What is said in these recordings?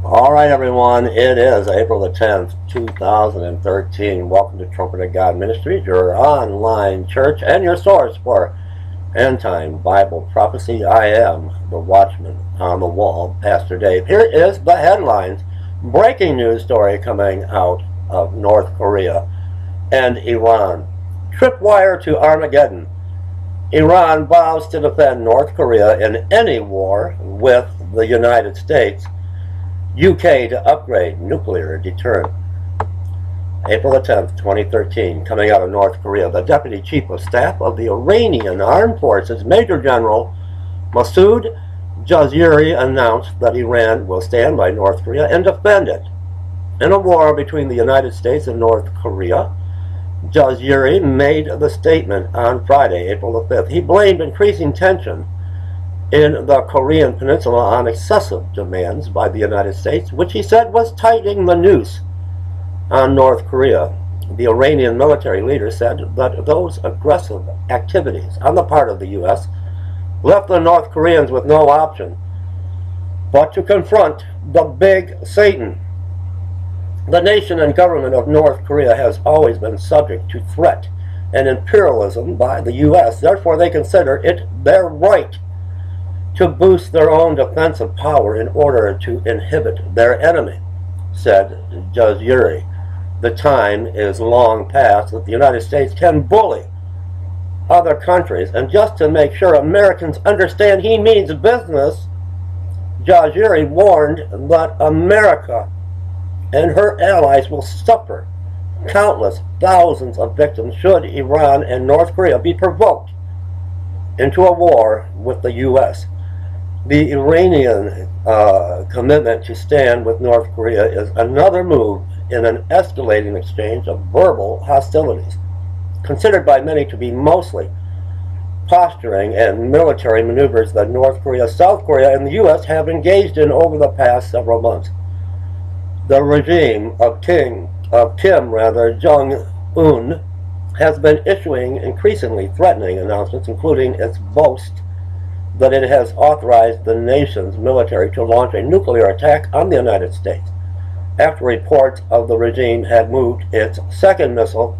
All right, everyone. It is April the 10th, 2013. Welcome to Trumpet of God Ministries, your online church and your source for end-time Bible prophecy. I am the watchman on the wall, Pastor Dave. Here is the headlines. Breaking news story coming out of North Korea and Iran. Tripwire to Armageddon. Iran vows to defend North Korea in any war with the United States. UK to upgrade nuclear deterrent. April the 10th, 2013, coming out of North Korea, the Deputy Chief of Staff of the Iranian Armed Forces, Major General Masoud Jaziri, announced that Iran will stand by North Korea and defend it. In a war between the United States and North Korea, Jaziri made the statement on Friday, April the 5th. He blamed increasing tension in the Korean Peninsula on excessive demands by the United States, which he said was tightening the noose on North Korea. The Iranian military leader said that those aggressive activities on the part of the U.S. left the North Koreans with no option but to confront the big Satan. The nation and government of North Korea has always been subject to threat and imperialism by the U.S. Therefore, they consider it their right to boost their own defensive power in order to inhibit their enemy, said Jaziri. The time is long past that the United States can bully other countries, and just to make sure Americans understand he means business, Jaziri warned that America and her allies will suffer countless thousands of victims should Iran and North Korea be provoked into a war with the U.S. The Iranian commitment to stand with North Korea is another move in an escalating exchange of verbal hostilities, considered by many to be mostly posturing and military maneuvers that North Korea, South Korea, and the U.S. have engaged in over the past several months. The regime of Kim Jong-un has been issuing increasingly threatening announcements, including its boast that it has authorized the nation's military to launch a nuclear attack on the United States, after reports of the regime had moved its second missile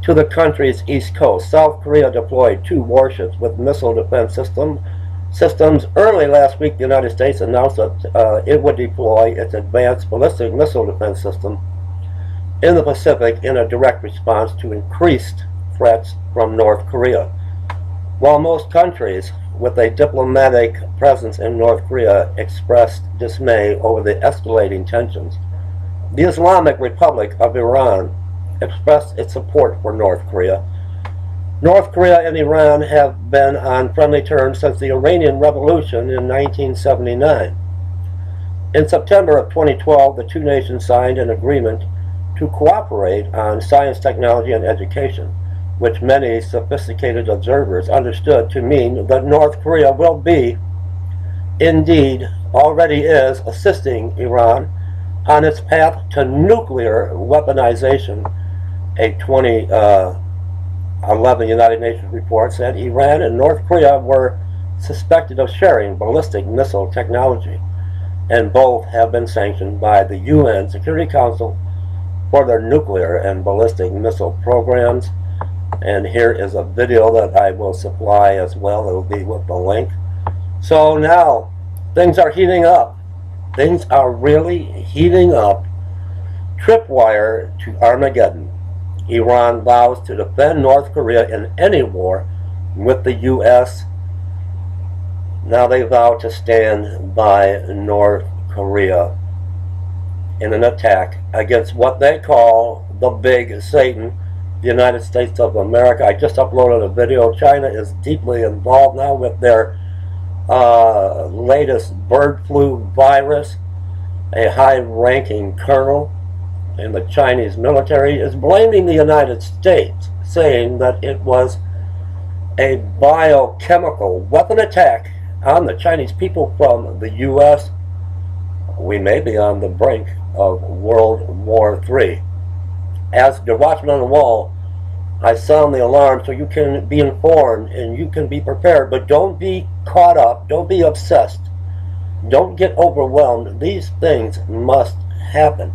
to the country's east coast. South Korea deployed 2 warships with missile defense systems. Early last week, the United States announced that it would deploy its advanced ballistic missile defense system in the Pacific in a direct response to increased threats from North Korea. While most countries with a diplomatic presence in North Korea expressed dismay over the escalating tensions, the Islamic Republic of Iran expressed its support for North Korea. North Korea and Iran have been on friendly terms since the Iranian Revolution in 1979. In September of 2012, the two nations signed an agreement to cooperate on science, technology, and education, which many sophisticated observers understood to mean that North Korea will be, indeed already is, assisting Iran on its path to nuclear weaponization. A 2011 United Nations report said Iran and North Korea were suspected of sharing ballistic missile technology, and both have been sanctioned by the UN Security Council for their nuclear and ballistic missile programs. And here is a video that I will supply as well. It will be with the link. So now, things are heating up. Things are really heating up. Tripwire to Armageddon. Iran vows to defend North Korea in any war with the U.S. Now they vow to stand by North Korea in an attack against what they call the big Satan, the United States of America. I just uploaded a video. China is deeply involved now with their latest bird flu virus. A high-ranking colonel in the Chinese military is blaming the United States, saying that it was a biochemical weapon attack on the Chinese people from the U.S. We may be on the brink of World War III. As the watchman on the wall, I sound the alarm so you can be informed and you can be prepared, but don't be caught up, don't be obsessed Don't get overwhelmed. These things must happen.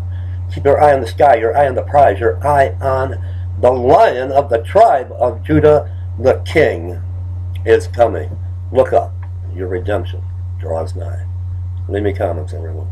Keep your eye on the sky, your eye on the prize, your eye on the Lion of the tribe of Judah, the King is coming. Look up. Your redemption draws nigh. Leave me comments, everyone.